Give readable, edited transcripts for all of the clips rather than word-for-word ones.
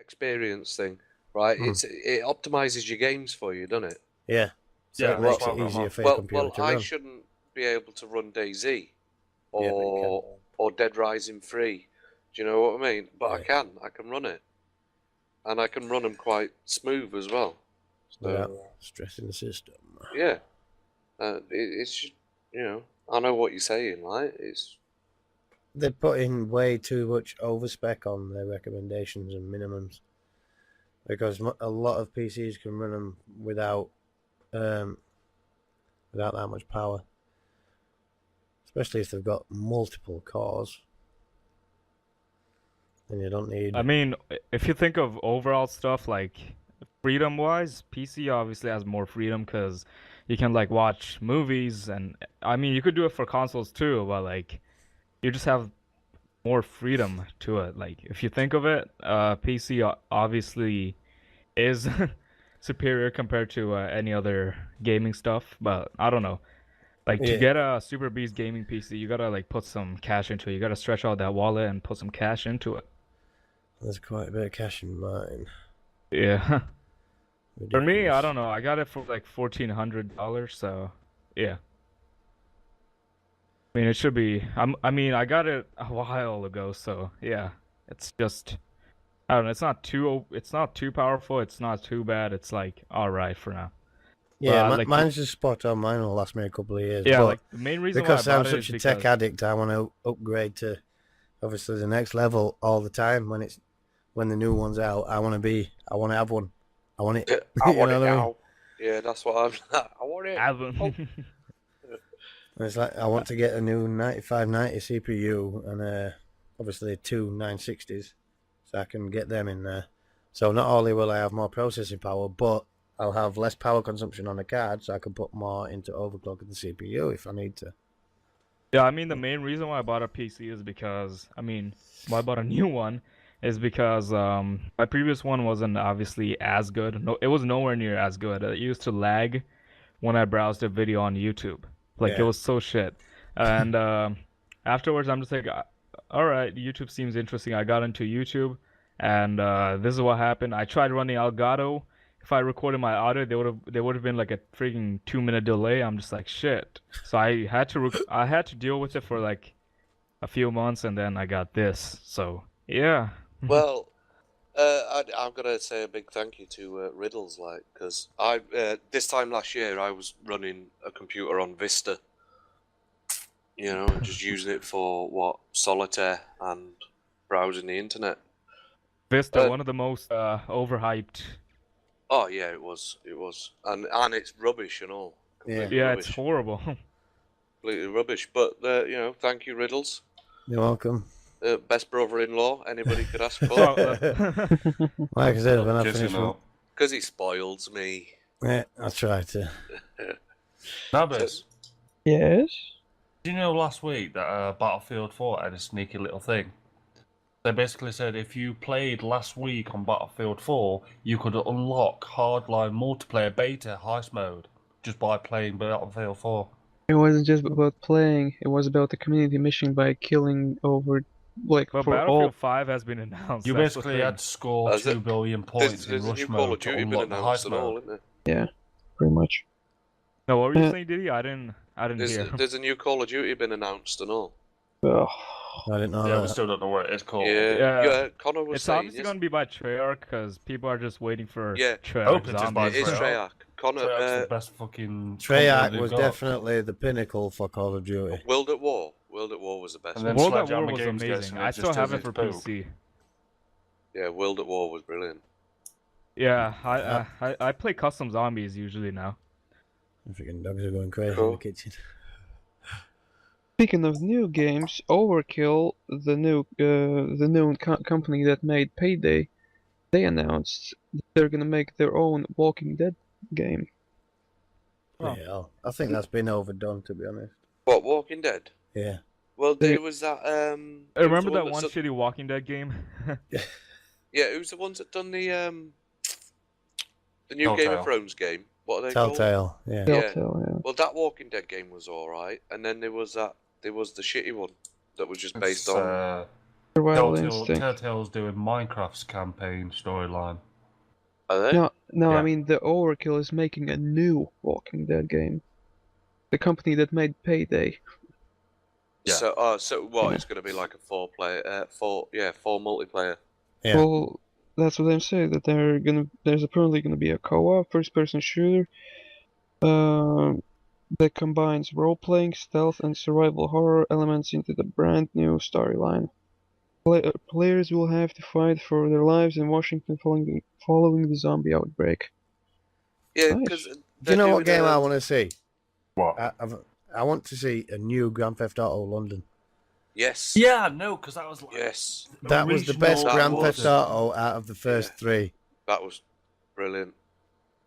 experience thing, right? It optimizes your games for you, doesn't it? Yeah. So Yeah, it makes that's it what easier for your computer to I run. shouldn't be able to run DayZ Yeah, but you or Dead Rising 3. Do you know what I mean? But Yeah. I can run it. And I can run them quite smooth as well. So, Without stressing the system. yeah. It's, you know, I know what you're saying, right? They're putting way too much overspec on their recommendations and minimums. Because a lot of PCs can run them without that much power. Especially if they've got multiple cores. Then you don't need... I mean, if you think of overall stuff like freedom-wise, PC obviously has more freedom because you can like watch movies, and I mean you could do it for consoles too, but like you just have more freedom to it. Like if you think of it, PC obviously is superior compared to any other gaming stuff, but I don't know. Like to get a Super Beast gaming PC, you gotta like put some cash into it. You gotta stretch out that wallet and put some cash into it. There's quite a bit of cash in mine. Yeah. For me, Ridiculous. I don't know. I got it for like $1,400, so yeah. I mean, it should be. I mean, I got it a while ago, so yeah. It's just, I don't know. It's not too powerful. It's not too bad. It's like all right for now. Yeah, like, mine's just spot on. Mine will last me a couple of years. Yeah, but like the main reason because why I I'm bought it such is a tech because addict, I want to upgrade to obviously the next level all the time. When the new one's out, I want to have one. I want it. I want it what I mean? now. Yeah, that's what I'm. I want it. It's like I want to get a new 9590 CPU and obviously two 960s, so I can get them in there. So not only will I have more processing power, but I'll have less power consumption on the card, so I can put more into overclocking the CPU if I need to. Yeah, I mean the main reason why I bought a PC is because why I bought a new one is because my previous one wasn't obviously as good. No, it was nowhere near as good. It used to lag when I browsed a video on YouTube. Like it was so shit. And afterwards, I'm just like, all right, YouTube seems interesting. I got into YouTube, and this is what happened. I tried running Elgato. If I recorded my audio, there would have been like a freaking 2-minute delay. I'm just like shit. So I had to deal with it for like a few months, and then I got this. So yeah. Well, I'm gonna say a big thank you to Riddles, like, because this time last year I was running a computer on Vista, you know, just using it for solitaire and browsing the internet. Vista, one of the most overhyped. Oh yeah, it was, and it's rubbish and all. Yeah, rubbish. It's horrible. Completely rubbish. But you know, thank you, Riddles. You're welcome. Best brother-in-law anybody could ask for. Like I said, when I finish because he spoils me. Yeah, I try to. Nabbers. Yes? Did you know last week that Battlefield 4 had a sneaky little thing? They basically said if you played last week on Battlefield 4, you could unlock hardline multiplayer beta heist mode just by playing Battlefield 4. It wasn't just about playing, it was about the community mission by killing over, like, But for Battlefield all... 5 has been announced. You basically had to score 2 billion points there's in a rush new Call mode of to Duty been unlock the announced heist and all, mode. isn't there? Yeah, pretty much. No, what were you saying, Diddy? I didn't hear. There's a new Call of Duty been announced and all. Ugh. I didn't know Yeah, that. we still don't know what it's called. Yeah, Connor was it's saying... obviously going to be by Treyarch, because people are just waiting for Treyarch Hope it's by zombies. It is Treyarch. Connor, Treyarch's the best fucking... Treyarch was definitely the pinnacle for Call of Duty. World at War. World at War was the best. World at War was amazing. I still have it for PC. Yeah, World at War was brilliant. Yeah, I play custom zombies usually now. Freaking dogs are going crazy in the kitchen. Speaking of new games, Overkill, the new company that made Payday, they announced that they're gonna make their own Walking Dead game. Oh. Yeah, I think that's been overdone, to be honest. What, Walking Dead? Yeah. Well, it was that... I remember that one shitty Walking Dead game? Yeah, who's the ones that done the new Game of Thrones game? What are they called? Telltale, yeah. Telltale, yeah. Well, that Walking Dead game was alright, and then there was the shitty one that was just based on... Survival Instinct. Telltale's doing Minecraft's campaign storyline. Are they? No, Yeah. I mean the Overkill is making a new Walking Dead game. The company that made Payday. Yeah. So what? It's going to be like a four multiplayer. Yeah. Well, that's what I'm saying. That there's apparently gonna be a co-op first-person shooter, that combines role-playing, stealth, and survival horror elements into the brand new storyline. Players will have to fight for their lives in Washington following the zombie outbreak. Yeah, Nice. because Do you know what game I want to see? What? I want to see a new Grand Theft Auto London. Yes. Yeah, no, because that was like Yes, That was the best original- Grand was. Theft Auto out of the first Yeah. three. that was brilliant.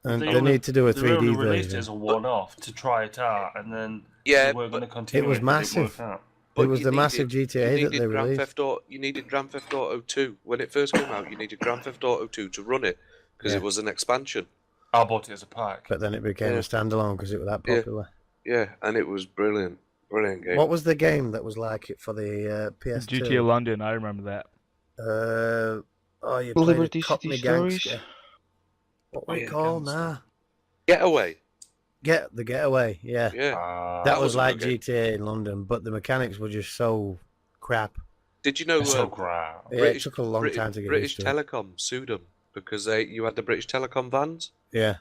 And They they only- need to do a They 3D only released it version. as a one-off to try it out, and then Yeah, they weren't but going to continue. it was 'cause massive. worked out. It was you the massive needed- GTA you that they needed Grand released. Theft Auto, you needed Grand Theft Auto 2 when it first came out. You needed Grand Theft Auto 2 to run it because Yeah. it was an expansion. I bought it as a pack. But then it became Yeah. a standalone because it was that Yeah. popular. Yeah, and it was brilliant game. What was the game that was like it for the PS2? GTA London, I remember that. You played Liberty a Cockney City Stories? gangster. What Oh, was yeah, it called? gangster. Nah. Getaway? The Getaway, yeah. Yeah. Ah, that that was was a like good game. GTA in London, but the mechanics were just so crap. Did you know it's so great. Yeah, it took a long time to get British used to it. Telecom sued them because you had the British Telecom vans. Yeah.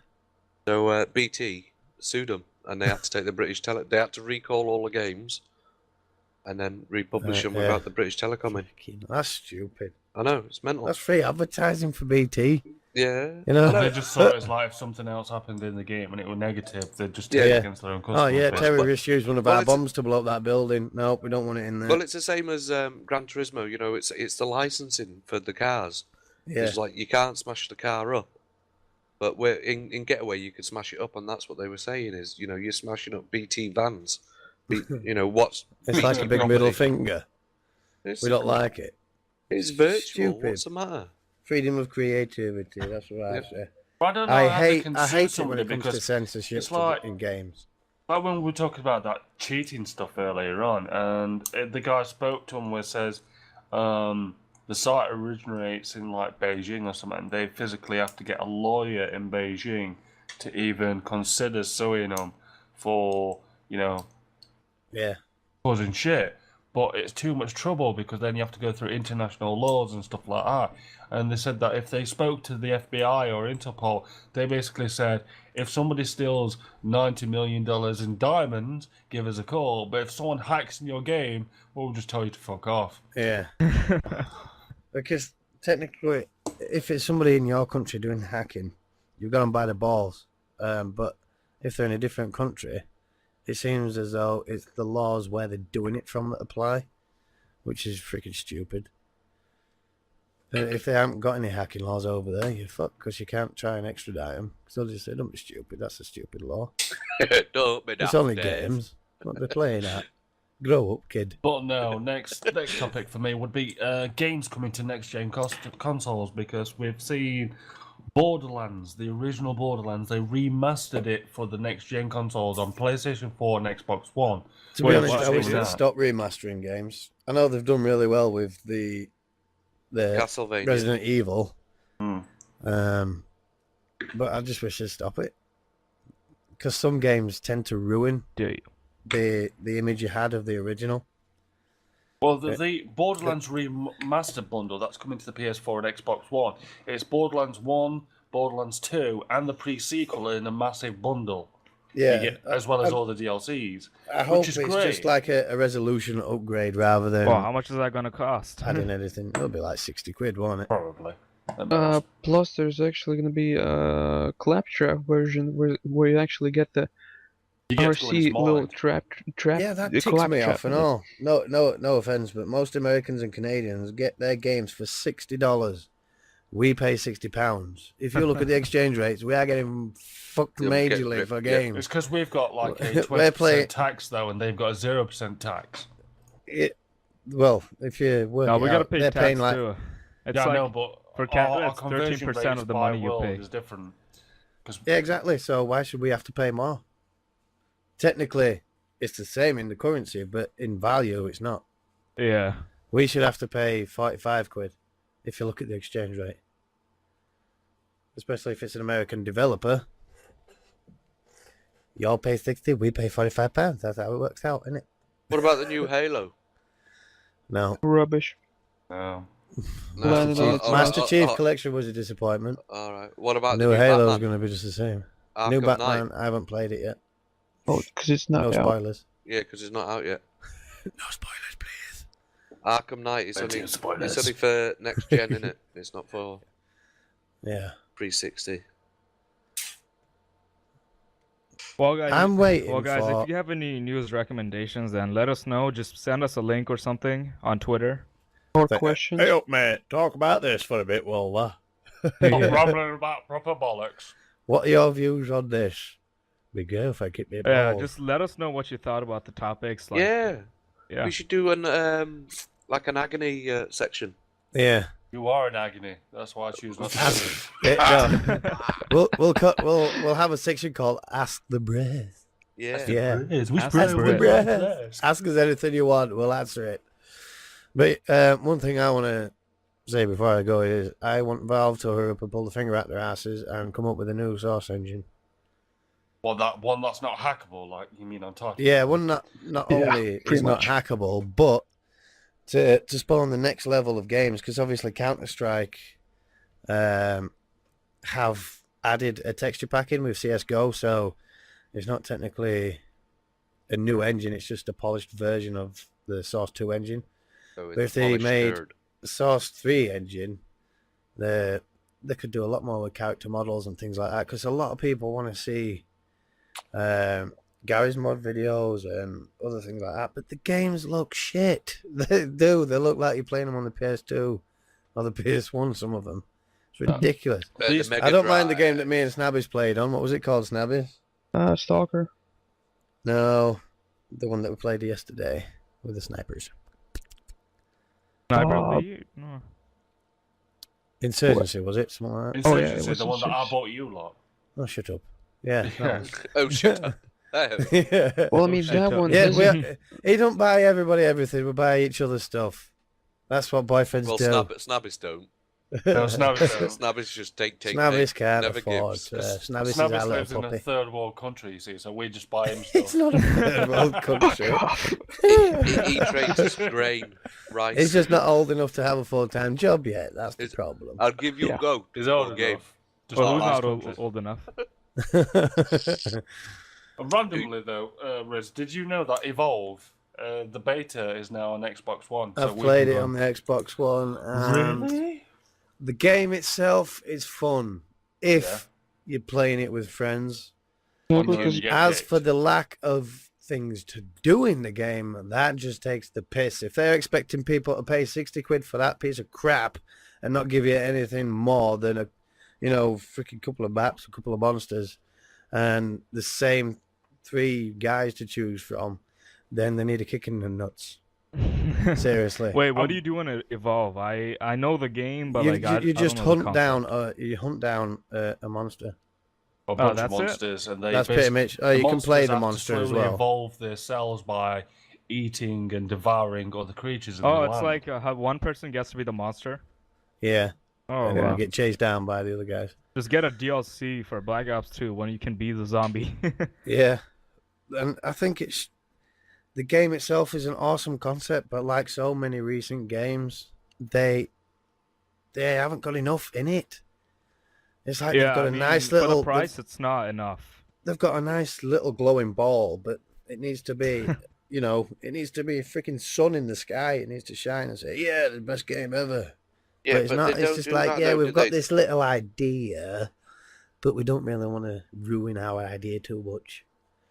So BT sued them, and they had to take the They had to recall all the games, and then republish them yeah. without the British Telecom in. That's stupid. I know, it's mental. That's free advertising for BT. Yeah. You know? I know. They just saw it as like if something else happened in the game and it was negative, they'd just take Yeah. it against their own customers. Oh yeah, but- terrorists used one of Well, our it's- bombs to blow up that building. Nope, we don't want it in there. Well, it's the same as Gran Turismo. You know, it's the licensing for the cars. yeah. It's like you can't smash the car up, but we're in Getaway you could smash it up, and that's what they were saying is you're smashing up BT vans. What's It's like a BT big property. middle finger. It's, We don't like it. It's virtual. Stupid. What's the matter? Freedom of creativity. That's what I Yeah. say. But I don't know I how they hate. can I sue hate it when somebody it comes to because censorship it's like- in games. like when we were talking about that cheating stuff earlier on, and the guy spoke to him where it says the site originates in like Beijing or something. They physically have to get a lawyer in Beijing to even consider suing them for Yeah. causing shit. But it's too much trouble because then you have to go through international laws and stuff like that. And they said that if they spoke to the FBI or Interpol, they basically said, if somebody steals $90 million in diamonds, give us a call. But if someone hacks in your game, we'll just tell you to fuck off. Yeah. Because technically, if it's somebody in your country doing hacking, you've got them by the balls. But if they're in a different country, it seems as though it's the laws where they're doing it from that apply, which is freaking stupid. If they haven't got any hacking laws over there, you're fucked because you can't try and extradite them. Because they'll just say, don't be stupid, that's a stupid law. Don't be It's daft, only Dave. games. What they're playing at. Grow up, kid. But no, next topic for me would be games coming to next-gen consoles because we've seen Borderlands, the original Borderlands, they remastered it for the next-gen consoles on PlayStation 4 and Xbox One. To be Wait, honest, what? I wish Who's they'd that? stop remastering games. I know they've done really well with the Castlevania. Resident Evil, Hmm. but I just wish they'd stop it. Because some games tend to ruin Do you? the image you had of the original. Well, the Borderlands Remastered bundle that's coming to the PS4 and Xbox One, it's Borderlands 1, Borderlands 2, and the pre-sequel in a massive bundle. Yeah, You get, as well as all the DLCs. I hope is it's great. just like a resolution upgrade rather than Well, how much is that gonna cost? adding anything. It'll be like 60 quid, won't it? Probably. At most. Plus, there's actually going to be a claptrap version where you actually get the You get to go in his RC little mind. trap. Yeah, that the ticks me claptrap off and in it. all. No offense, but most Americans and Canadians get their games for $60. We pay £60. If you look at the exchange rates, we are getting fucked Yeah, we get majorly ripped, for yeah. games. It's because we've got like a We're 20% playing- tax though, and they've got a 0% tax. Well, if you work No, it we gotta out, pay they're tax paying like too. It's Yeah, I like know, but for Canada, our it's conversion 13% rates of the by money you world pay. is different. 'Cause yeah, exactly. So why should we have to pay more? Technically, it's the same in the currency, but in value, it's not. yeah. We should have to pay 45 quid if you look at the exchange rate. Especially if it's an American developer. Y'all pay 60, we pay £45. That's how it works out, isn't it? What about the new Halo? No. Rubbish. No. No. Landed on its Master mouth. Chief Collection was a disappointment. All right. What about New the new Halo's Batman? going to be just the same. Arkham New Knight? Batman, I haven't played it yet. Oh, because it's No not out. spoilers. Yeah, because it's not out yet. No spoilers, please. Arkham Knight is Plenty only, of spoilers. it's only for next gen, isn't it? It's not for Yeah. 360. Well, guys, I'm waiting if you have any news recommendations, then let us know. Just send us a link or something on Twitter. More questions? Hey up, mate. Talk about this for a bit, Wolver. Stop rambling about proper bollocks. What are your views on this? Be good if I keep me Yeah, balls. just let us know what you thought about the topics. Like, Yeah. yeah. We should do an like an agony section. Yeah. You are in agony. That's why I choose not to. do it. No. We'll have a section called Ask the Breath. Yeah. Yeah. Which Ask bread the would bread. you like to ask? Ask us anything you want. We'll answer it. But one thing I want to say before I go is I want Valve to hurry up and pull the finger out their asses and come up with a new Source engine. Well, that one that's not hackable, like you mean on top. Yeah, one not Yeah, only is pretty not much. hackable, but to spawn the next level of games, because obviously Counter-Strike have added a texture pack in with CSGO, so it's not technically a new engine, it's just a polished version of the Source 2 engine. So But it's if they polished made nerd. the Source 3 engine, they could do a lot more with character models and things like that, because a lot of people want to see Gary's mod videos and other things like that, but the games look shit. They do. They look like you're playing them on the PS2 or the PS1, some of them. It's ridiculous. The Mega I don't mind the Drive. game that me and Snabby's played on. What was it called, Snabby? Stalker. No, the one that we played yesterday with the snipers. Sniper Oh. Elite? No. Insurgency, was it? Something like that? Oh, yeah, it Insurgency, was the one that I Insurgency. bought you lot. Oh, shut up. Yeah. that Yeah. one. Oh, shut up. Oh. Yeah. Well, I mean, shit, that yeah. one Yeah, doesn't... he don't buy everybody everything. We buy each other stuff. That's what boyfriends Well, do. Snabbies don't. No, Snabby's Snabbies just take. Snabbies can't never afford. gives. Snabbies is Snabby's our lives little in a puppy. third world country, you see, so we just buy him It's stuff. not a third world country. He trades grain, rice. He's just not old enough to have a full-time job yet. That's the problem. I'll give you Yeah. a go. He's old game. enough. Just Well, not who's nice not countries. old enough? Randomly though, Riz, did you know that Evolve, the beta is now on Xbox One? I've played it on the Xbox One. And Really? the game itself is fun if Yeah. you're playing it with friends. No, Until because you get As kicked. for the lack of things to do in the game, that just takes the piss. If they're expecting people to pay 60 quid for that piece of crap and not give you anything more than a, freaking couple of maps, a couple of monsters, and the same 3 guys to choose from, then they need a kick in the nuts. Seriously. Wait, what do you do in Evolve? I know the game, but you, like you, I you don't just know the hunt down a monster. A bunch of that's it? monsters, and they That's pretty basically- much. the You can play monsters the have to monster as slowly well. Evolve their cells by eating and devouring other creatures. In Oh, the it's land. like how one person gets to be the monster. Yeah, Oh, and then wow. you get chased down by the other guys. Just get a DLC for Black Ops 2 when you can be the zombie. Yeah, and I think the game itself is an awesome concept, but like so many recent games, they haven't got enough in it. It's like they've got a nice for little. the price, it's not enough. They've got a nice little glowing ball, but it needs to be, it needs to be a freaking sun in the sky. It needs to shine and say, "Yeah, the best game ever." Yeah, but it's not. they It's don't just do like, that, yeah, though, we've do got they? this little idea, but we don't really want to ruin our idea too much.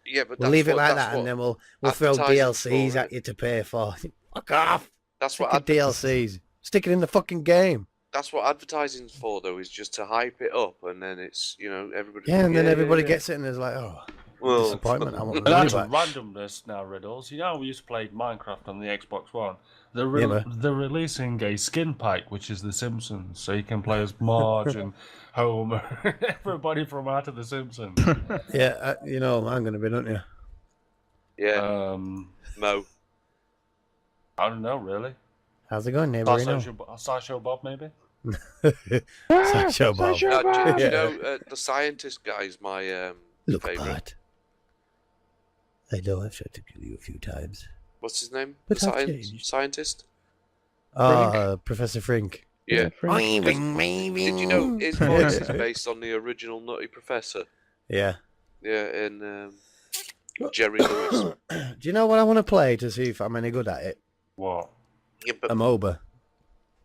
Yeah, but We'll that's leave it what- like that's that, and what- then we'll throw advertising's DLCs for, at you to pay for. Fuck off! That's what Stick DLCs. Stick it in the fucking game. that's what advertising's for, though, is just to hype it up, and then it's everybody. Yeah, and then everybody yeah. gets it, and it's like, oh, Well, disappointment. I want But my money that's back. randomness now, Riddles. You know, we used to play Minecraft on the Xbox One. They're, Yeah, man. they're releasing a skin pack, which is The Simpsons, so you can play as Marge and Homer, everybody from Out of The Simpsons. Yeah, I'm going to be, don't you? Yeah, Mo. I don't know, really. How's it going, neighborino? Sideshow Bob, maybe? Sideshow Bob. Sideshow Bob. Do you Yeah. know the scientist guy is my Look, favorite. Bart. I know I've tried to kill you a few times. What's his name? But The I've changed. scientist? Professor Frink. Yeah. Frank. Did you know his voice is based on the original Nutty Professor? Yeah. Yeah, and Jerry Lewis. Do you know what I want to play to see if I'm any good at it? What? Yeah, but A MOBA.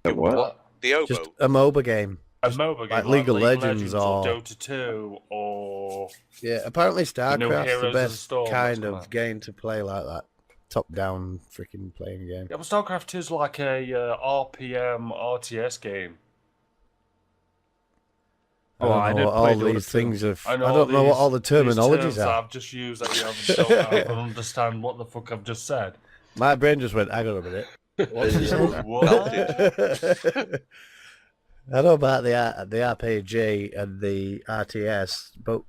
what? The oboe? Just a MOBA game. A MOBA game like League of Legends or or- Dota 2 or Yeah, apparently new StarCraft's Heroes the of the best Storm kind that's come of out. game to play like that. Top-down freaking playing game. Yeah, but StarCraft 2 is like a RPM RTS game. I Oh, don't I know did what play all Dota these 2. things are. I know don't know what these- all the these terminologies terms are. I've just used that you haven't don't have and understand what the fuck I've just said. My brain just went, hang on a minute. What did you say? What? I know about the RPG and the RTS, but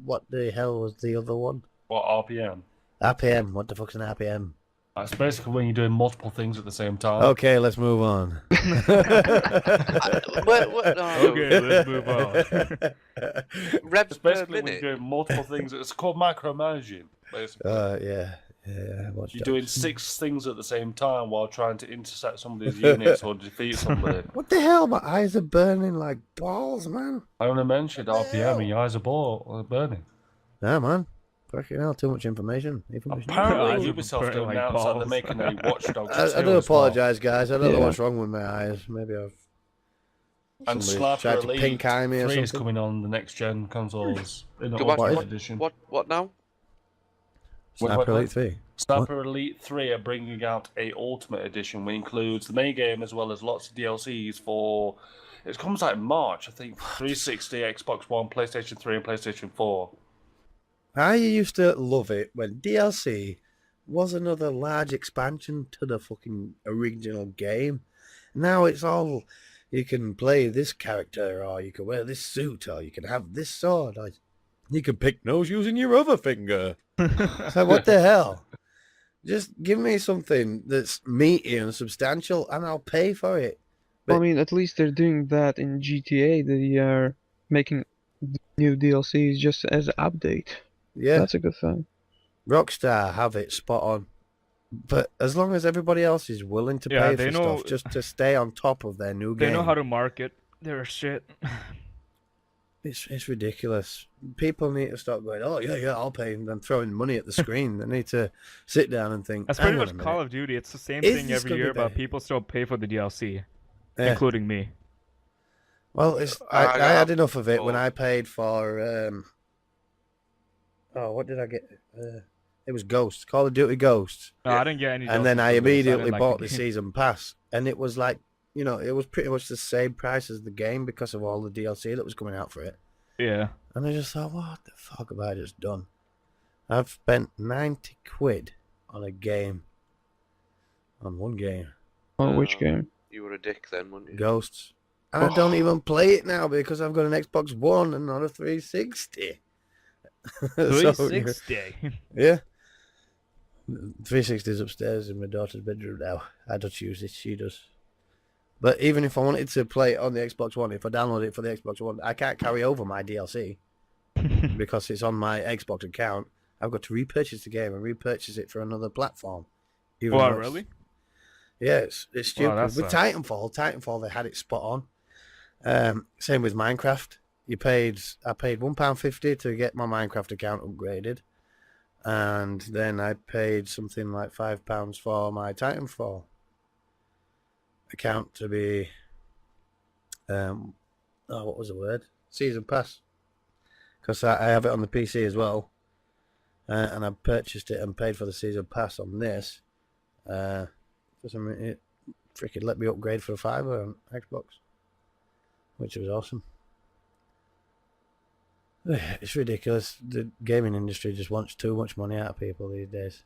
what the hell was the other one? What RPM? RPM. What the fuck's an RPM? That's basically when you're doing multiple things at the same time. Okay, let's move on. What? No, Okay, let's move on. Revs It's per basically when you're minute. doing multiple things. It's called micromanaging, basically. Yeah. Watch You're Dogs. doing 6 things at the same time while trying to intercept somebody's units or defeat somebody. What the hell? My eyes are burning like balls, man. I only mentioned RPM and your eyes are burning. Nah, man. Fucking hell, too much information. Apparently, Eyes are Ubisoft burning have like announced that they're balls. making a Watch Dogs 2 I do as well. apologise, guys. I don't know Yeah. what's wrong with my eyes. Maybe I've And somebody Sniper tried to Elite pink eye me or 3 is something. coming on the next gen consoles in the What- Ultimate what- Edition. What now? Sniper Elite 3. Sniper Elite 3 are bringing out a Ultimate Edition, which includes the main game as well as lots of DLCs for. It comes out in March, I think. 360, Xbox One, PlayStation 3, and PlayStation 4. I used to love it when DLC was another large expansion to the fucking original game. Now it's all you can play this character, or you can wear this suit, or you can have this sword, or you can pick nose using your other finger. So what the hell? Just give me something that's meaty and substantial, and I'll pay for it. I mean, at least they're doing that in GTA. They are making new DLCs just as an update. Yeah, That's a good thing. Rockstar have it spot on. But as long as everybody else is willing to Yeah, pay they for know- stuff just to stay on top of their new game, They know how to market their shit. it's ridiculous. People need to stop going, oh, yeah, I'll pay, and then throwing money at the screen. They need to sit down and think, That's hang pretty on a much minute. Call of Duty. It's the same Is thing this every gonna be year, but better? people still pay for the DLC, Yeah. including me. Well, I had enough of it when I paid for, what did I get? It was Ghosts, Call of Duty Ghosts. No, I didn't get any. And then DLCs I for those. immediately didn't like bought the game. season pass, and it was like, it was pretty much the same price as the game because of all the DLC that was coming out for it. Yeah. And I just thought, what the fuck have I just done? I've spent 90 quid on a game, on one game, Oh, which game? You were a dick then, weren't you? Ghosts, and I don't even play it now because I've got an Xbox One and not a 360. So, 360. yeah. 360 is upstairs in my daughter's bedroom now. I don't use it, she does. But even if I wanted to play it on the Xbox One, if I download it for the Xbox One, I can't carry over my DLC because it's on my Xbox account. I've got to repurchase the game and repurchase it for another platform. Even Wow, though it's- really? Yeah, it's stupid. that With sucks. Titanfall, they had it spot on. Same with Minecraft. I paid £1.50 to get my Minecraft account upgraded, and then I paid something like £5 for my Titanfall account to be what was the word? Season pass. Because I have it on the PC as well, and I purchased it and paid for the season pass on this. For some reason, it freaking let me upgrade for a $5 on Xbox, which was awesome. It's ridiculous. The gaming industry just wants too much money out of people these days.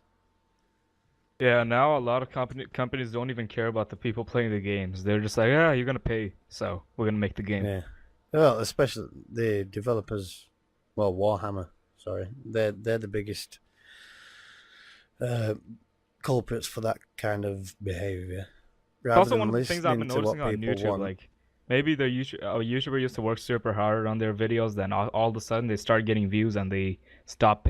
Yeah, now a lot of companies don't even care about the people playing the games. They're just like, yeah, you're gonna pay, so we're gonna make the game. Yeah. Well, especially the developers. Well, Warhammer. Sorry, they're the biggest culprits for that kind of behavior. rather Also, than one of the things I've listening been to what noticing on people YouTube, want. like maybe the YouTuber used to work super hard on their videos, then all of a sudden they start getting views and they stop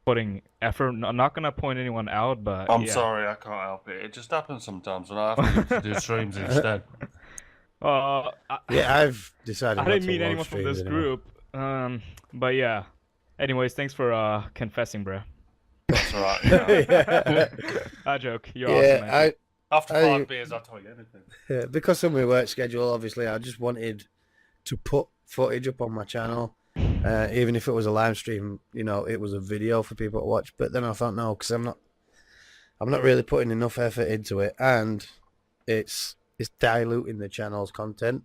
putting effort. I'm not gonna point anyone out, but I'm yeah. sorry, I can't help it. It just happens sometimes, and I have to do streams instead. Yeah, I've decided I not didn't to mean watch anyone from streams this anymore. group. But yeah. Anyways, thanks for confessing, bro. That's all right. Yeah. I joke. You're Yeah, awesome, man. After 5 beers, I'll tell you anything. because of my work schedule, obviously, I just wanted to put footage up on my channel, even if it was a live stream. You know, it was a video for people to watch. But then I thought, no, because I'm not really putting enough effort into it, and it's diluting the channel's content.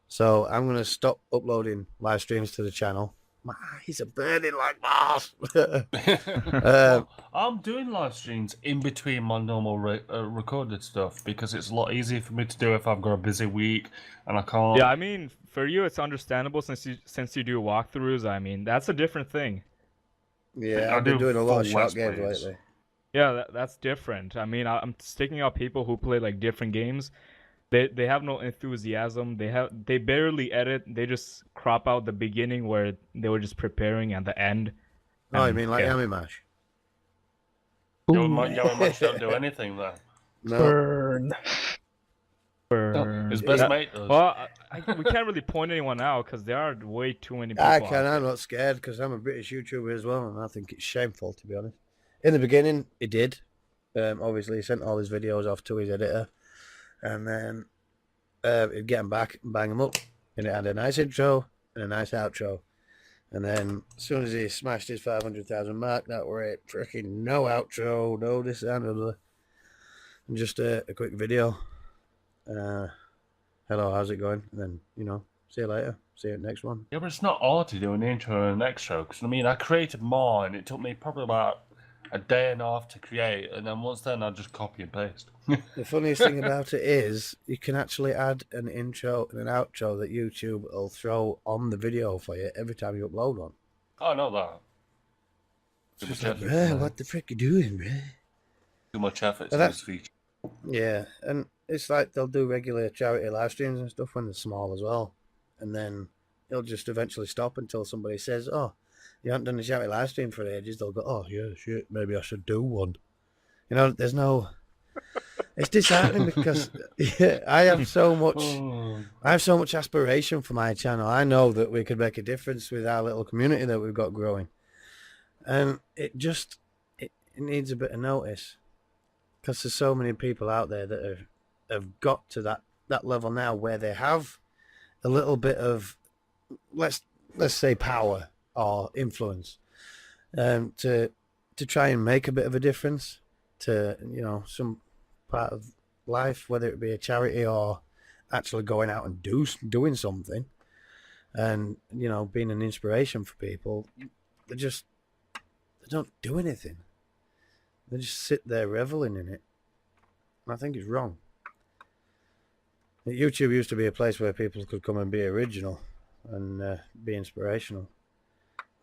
So I'm gonna stop uploading live streams to the channel. My eyes are burning like balls. Well, I'm doing live streams in between my normal recorded stuff because it's a lot easier for me to do if I've got a busy week and I can't. Yeah, I mean, for you, it's understandable since you do walkthroughs. I mean, that's a different thing. Yeah, I I've been do doing a lot of full short Let's games Plays. lately. Yeah, that's different. I mean, I'm sticking out people who play like different games. They have no enthusiasm. They barely edit. They just crop out the beginning where they were just preparing and the end. Oh, you And, mean like yeah. Yummy Mash? Yummy Mash don't do anything there. No. Burn. His best Yeah. mate does. Well, we can't really point anyone out because there are way too many people. I out can. there. I'm not scared because I'm a British YouTuber as well, and I think it's shameful, to be honest. In the beginning, he did. Obviously, he sent all his videos off to his editor, and then he'd get them back and bang them up, and it had a nice intro and a nice outro. And then as soon as he smashed his 500,000 mark, that were it. Freaking no outro, no this and other, and just a quick video. Hello, how's it going? And then, see you later. See you at the next one. Yeah, but it's not hard to do an intro and an extra because I mean, I created mine. It took me probably about a day and a half to create, and then once then I just copy and paste. The funniest thing about it is you can actually add an intro and an outro that YouTube will throw on the video for you every time you upload one. I know that. It's Too just much like, effort. bruh, what the frick you doing, bruh? Too much effort to Well, this feature. Yeah, and it's like they'll do regular charity live streams and stuff when they're small as well. And then they'll just eventually stop until somebody says, oh, you haven't done a charity live stream for ages. They'll go, oh, yeah, shit, maybe I should do one. There's no... It's disheartening because I have so much aspiration for my channel. I know that we could make a difference with our little community that we've got growing. And it needs a bit of notice. Because there's so many people out there that have got to that level now where they have a little bit of, let's say, power or influence, to try and make a bit of a difference to some part of life, whether it be a charity or actually going out and doing something, and being an inspiration for people. They don't do anything. They just sit there reveling in it. I think it's wrong. YouTube used to be a place where people could come and be original and be inspirational.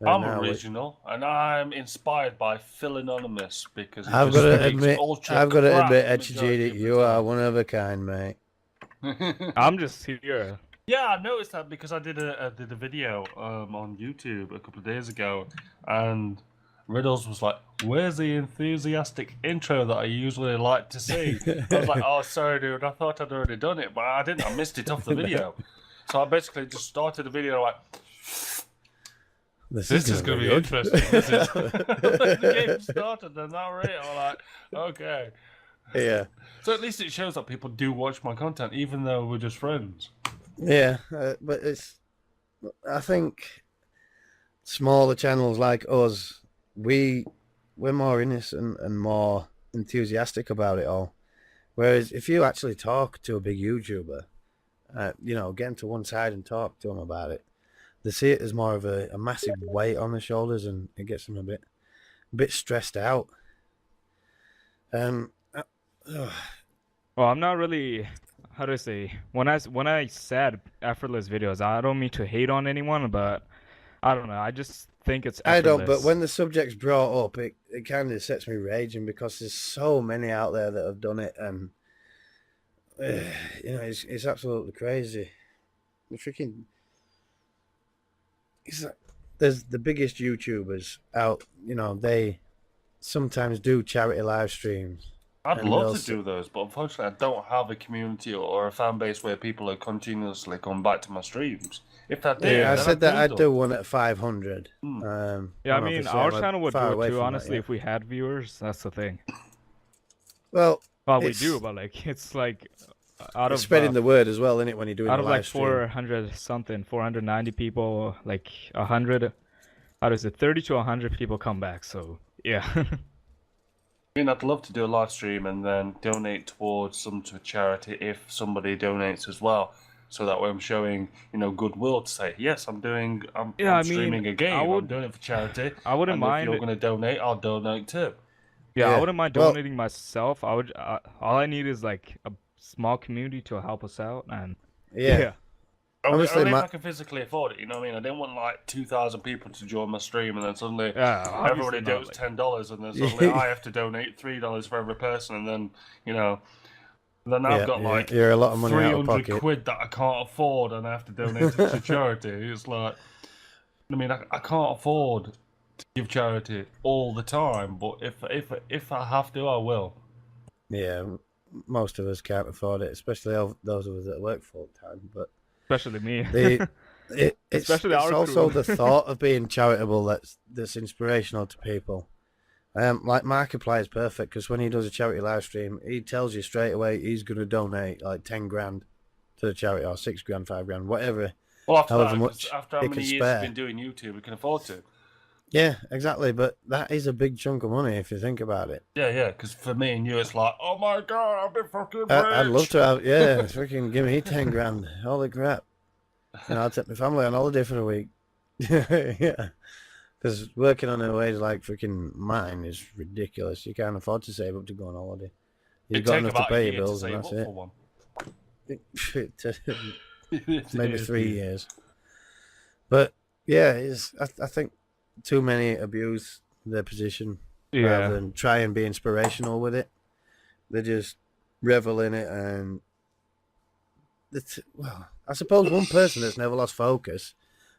And I'm now original, and I'm inspired by Phil Anonymous because he I've just got to speaks admit, ultra crap EnchaJini, majority you of are the one of a kind, mate. time. I'm just here. Yeah, I noticed that because I did a video on YouTube a couple of days ago, and Riddles was like, "Where's the enthusiastic intro that I usually like to see?" I was like, "Oh, sorry, dude. I thought I'd already done it, but I didn't. I missed it off the video." So I basically just started the video like, "This is going to be good." interesting." This is the game started, and now we're like, "Okay." Yeah. So at least it shows that people do watch my content, even though we're just friends. Yeah, but I think smaller channels like us, we're more innocent and more enthusiastic about it all. Whereas if you actually talk to a big YouTuber, get them to one side and talk to them about it, they see it as more of a massive weight on their shoulders, and it gets them a bit stressed out. Well, I'm not really. How do I say? When I said effortless videos, I don't mean to hate on anyone, but I don't know. I just think it's effortless. I don't, but when the subject's brought up, it kind of sets me raging because there's so many out there that have done it, and you know, it's absolutely crazy. The freaking, it's like, there's the biggest YouTubers out. You know, they sometimes do charity live streams. I'd And love they'll to s- do those, but unfortunately, I don't have a community or a fan base where people are continuously coming back to my streams. If I did, I then said I'd that do I'd them. do one at 500. Hmm. Yeah, I and mean, obviously our I'm channel would far do it away too, from that honestly, yet. if we had viewers. That's the thing. Well, Well, we it's, do, but like, it's like out it's of spreading the word as well, isn't it? When you're doing out a of like live stream. 400 something, 490 people, like 100, how does it, 30 to 100 people come back? So yeah. I mean, I'd love to do a live stream and then donate towards some to a charity if somebody donates as well. So that way I'm showing, goodwill to say, yes, I'm Yeah, I mean, streaming a I game, I'm would- doing it for charity. I wouldn't And if mind. you're going to donate, I'll donate too. Yeah, I Yeah, wouldn't mind well- donating myself. I would. All I need is like a small community to help us out, and Yeah. Obviously, only if my- I can physically afford it, you know what I mean? I didn't want like 2,000 people to join my stream and then suddenly yeah, everybody obviously not, donates like- $10 and then suddenly I have to donate $3 for every person and then, then I've got like you're a lot of money out of 300 pocket. quid that I can't afford and I have to donate it to charity. It's like, I mean, I can't afford to give charity all the time, but if I have to, I will. Yeah, most of us can't afford it, especially those of us that work full time. But especially me. it's Especially our also crew. the thought of being charitable that's inspirational to people. Like Markiplier is perfect because when he does a charity live stream, he tells you straight away he's going to donate like 10 grand to the charity or 6 grand, 5 grand, whatever. Well, after However that, much after how he many can years spare. he's been doing YouTube, we can afford to. Yeah, exactly. But that is a big chunk of money if you think about it. Yeah, because for me and you, it's like, oh my god, I've been fucking rich. I'd love to have, yeah, freaking give me 10 grand. Holy crap. And I'll take my family on holiday for a week. Yeah. Because working on a wage like freaking mine is ridiculous. You can't afford to save up to go on holiday. You've It'd got take enough to about a pay year your bills to and save that's up it. for one. Maybe 3 years. But yeah, I think too many abuse their position rather Yeah, than try and be inspirational with it. They just revel in it and well, I suppose one person that's never lost focus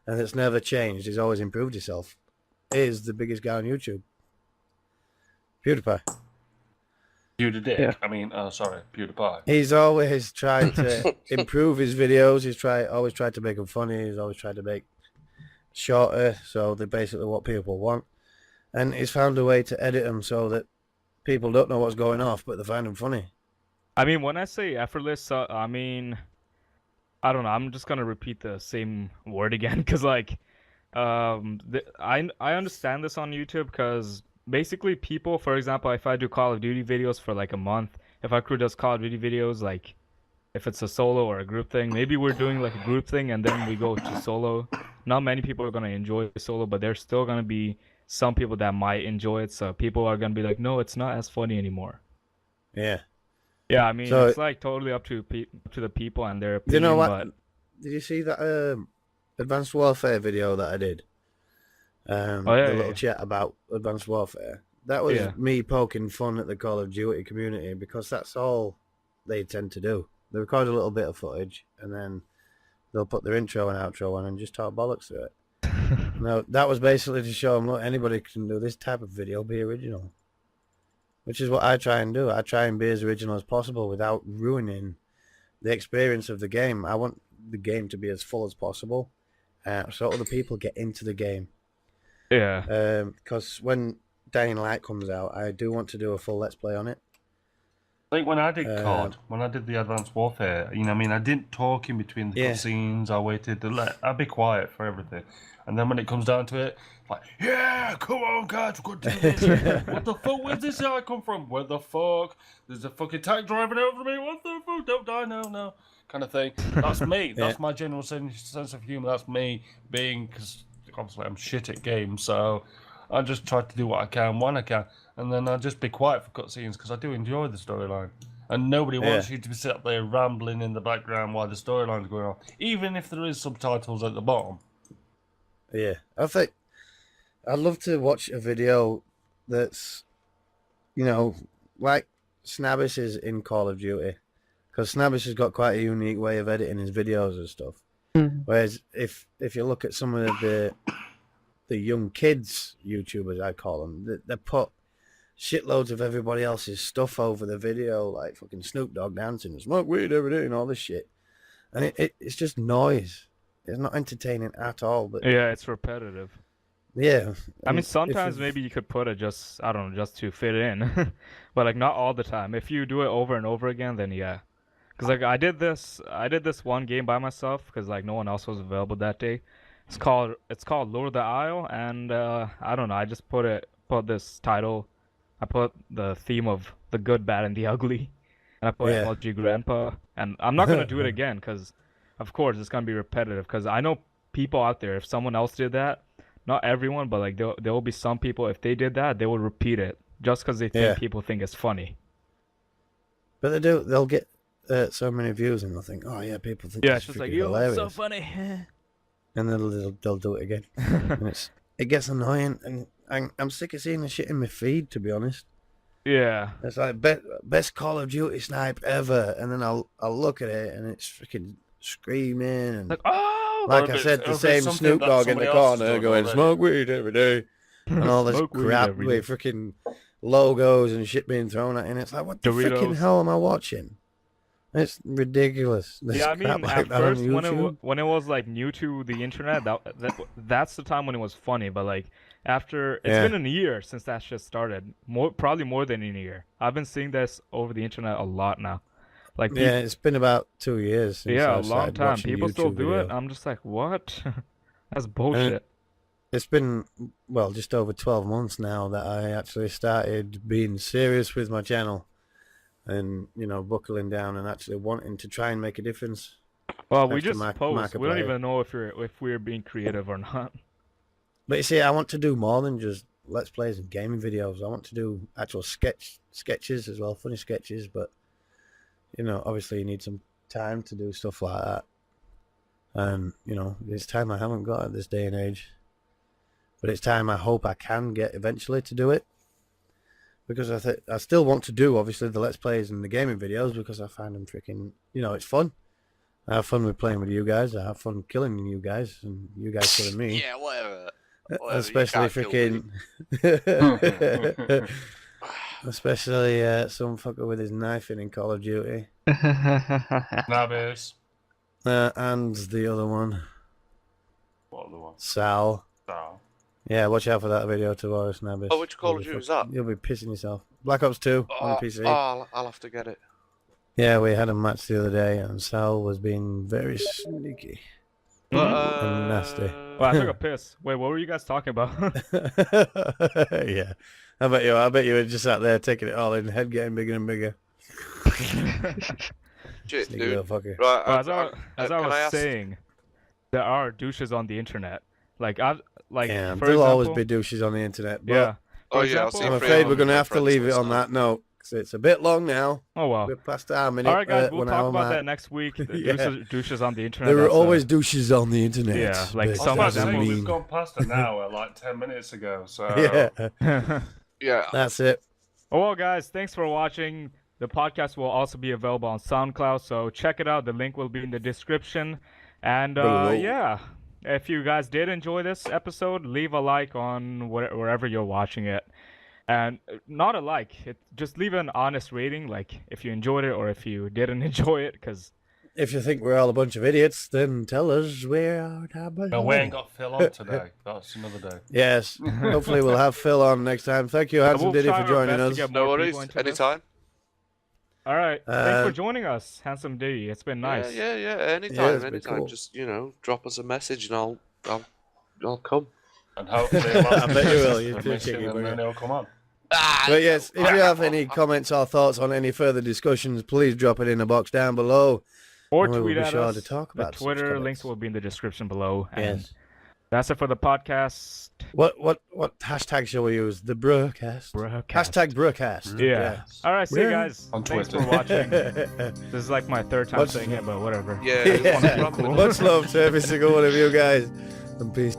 and that's never changed, he's always improved himself, is the biggest guy on YouTube. PewDiePie. PewDiePie. Yeah. I mean, sorry, PewDiePie. He's always tried to improve his videos. He's always tried to make them funny. He's always tried to make shorter, so they're basically what people want. And he's found a way to edit them so that people don't know what's going off, but they find them funny. I mean, when I say effortless, I mean, I don't know. I'm just gonna repeat the same word again because, like, I understand this on YouTube because basically people, for example, if I do Call of Duty videos for like a month, if our crew does Call of Duty videos, like if it's a solo or a group thing, maybe we're doing like a group thing and then we go to solo. Not many people are gonna enjoy solo, but there's still gonna be some people that might enjoy it. So people are gonna be like, no, it's not as funny anymore. Yeah. Yeah, I mean, So- it's like totally up to the people and their You opinion. know what? But Did you see that Advanced Warfare video that I did? Oh, yeah, the yeah, little yeah. chat about Advanced Warfare. That was Yeah. me poking fun at the Call of Duty community because that's all they tend to do. They record a little bit of footage and then they'll put their intro and outro on and just talk bollocks through it. No, that was basically to show them, look, anybody can do this type of video, be original. Which is what I try and do. I try and be as original as possible without ruining the experience of the game. I want the game to be as full as possible, so other people get into the game. yeah, Because when Dying Light comes out, I do want to do a full Let's Play on it. Like when I did COD, when I did the Advanced Warfare, you know what I mean? I didn't talk in between the Yeah. cutscenes. I waited to I'd be quiet for everything. And then when it comes down to it, like, yeah, come on, guys, we're going to do this. What the fuck? Where's this guy come from? Where the fuck? There's a fucking tank driving over me. What the fuck? Don't die, no. Kind of thing. That's me. That's my general sense of humor. That's me being, because obviously I'm shit at games, so I just try to do what I can when I can. And then I'll just be quiet for cutscenes because I do enjoy the storyline. And nobody wants you to be sat there rambling in the background while the storyline's going on, even if there is subtitles at the bottom. Yeah, I think I'd love to watch a video that's, like Snabbis is in Call of Duty, because Snabbish has got quite a unique way of editing his videos and stuff. Mhm. Whereas if you look at some of the young kids YouTubers, I call them, they put shitloads of everybody else's stuff over the video, like fucking Snoop Dogg dancing and smoke weed every day and all this shit. And it's just noise. It's not entertaining at all. But Yeah, it's repetitive. yeah, I mean, and if sometimes you- maybe you could put it just, I don't know, just to fit in, but like not all the time. If you do it over and over again, then yeah. Cause like I did this one game by myself because like no one else was available that day. It's called Lure of the Isle, and I don't know. I just put this title. I put the theme of the good, bad, and the ugly, and I put Yeah. MLG Grandpa. And I'm not gonna do it again because, of course, it's gonna be repetitive. Because I know people out there. If someone else did that, not everyone, but like there will be some people. If they did that, they will repeat it just because they think Yeah. people think it's funny. but they'll get so many views and they'll think, oh yeah, people think Yeah, it's it's just like, freaking yo, hilarious. it's so funny. And then they'll do it again. And it gets annoying, and I'm sick of seeing the shit in my feed, to be honest. Yeah. It's like best Call of Duty snipe ever, and then I'll look at it and it's freaking screaming and Like, oh, like Or I if said, it's- the or if same it's something Snoop that Dogg in the somebody else has corner done going already. smoke weed every day and all this Smoke weed crap every with day. freaking logos and shit being thrown at it. And it's like, what the freaking Doritos. hell am I watching? It's ridiculous. There's Yeah, I mean, crap like at that on first YouTube. when it was like new to the internet, that's the time when it was funny. But like after, it's Yeah. been a year since that shit started. Probably more than a year. I've been seeing this over the internet a lot now. Like Yeah, it's been about 2 years since yeah, I a long started time. watching People still YouTube do it. videos. I'm just like, what? That's bullshit. It's been, well, just over 12 months now that I actually started being serious with my channel and, buckling down and actually wanting to try and make a difference. Well, we Thanks to just Mark- post. We don't Markiplier. even know if we're being creative or not. But you see, I want to do more than just Let's Plays and gaming videos. I want to do actual sketches as well, funny sketches, but, obviously you need some time to do stuff like that. And, it's time I haven't got at this day and age. But it's time I hope I can get eventually to do it. Because I still want to do, obviously, the Let's Plays and the gaming videos because I find them freaking, it's fun. I have fun with playing with you guys. I have fun killing you guys and you guys killing me. Yeah, whatever. Whatever, you Especially can't kill me. freaking... Especially some fucker with his knife in Call of Duty. Nabbies. And the other one, What other one? Sal. Oh. Yeah, watch out for that video tomorrow, Snabbis. Oh, which Call of Duty is that? You'll be pissing yourself. Black Ops 2 on PC. I'll have to get it. Yeah, we had a match the other day, and Sal was being very sneaky. And nasty. Well, I took a piss. Wait, what were you guys talking about? Yeah. I bet you were just out there taking it all in, head getting bigger and bigger. Shit, Sneaky dude. little fucker. Right, Well, as I can was ask- saying, there are douches on the internet. Like Yeah, for there'll example, always be douches on the internet. But yeah. Oh For yeah, I'll example- see I'm you afraid we're on going to have to friends leave it list on now. that note, because it's a bit long now. Oh well. We're past our minute. All right, guys, we'll 1 talk hour about mark. that next week. The Yeah. douches on the internet. There are that's, always douches on the internet. Yeah, like but some that I of was about to them say, doesn't we've mean- gone past an hour like 10 minutes ago, so... Yeah, Yeah. that's it. Oh, well, guys, thanks for watching. The podcast will also be available on SoundCloud, so check it out. The link will be in the description. And Below. yeah, if you guys did enjoy this episode, leave a like on wherever you're watching it. And not a like, just leave an honest rating, like if you enjoyed it or if you didn't enjoy it, because If you think we're all a bunch of idiots, then tell us we're No, we ain't got Phil on today. That's another day. Yes. Hopefully we'll have Phil on next time. Thank you, Handsome we'll Diddy, try for our joining best us. to get No more worries. people into this. Anytime. All right, thanks for Uh, joining us, Handsome Diddy. It's been nice. Yeah. Yeah, Anytime. it's been Anytime. cool. Just drop us a message and I'll come. And hopefully... I bet you will, you We'll do miss cheeky him and bugger. then he'll come on. But yes, if you have any comments or thoughts on any further discussions, please drop it in the box down below. Or And we will tweet be at sure us. to talk The about such Twitter comments. links will be in the description below. And Yes. that's it for the podcast. What hashtag shall we use? The BruhCast. BruhCast. Hashtag BruhCast. Yeah. All right, see you guys. On Thanks Twitter. for watching. Yeah. This is like my third time What's- saying it, but whatever. Yeah. Yeah. run with it. Much love to every single one of you guys. And peace.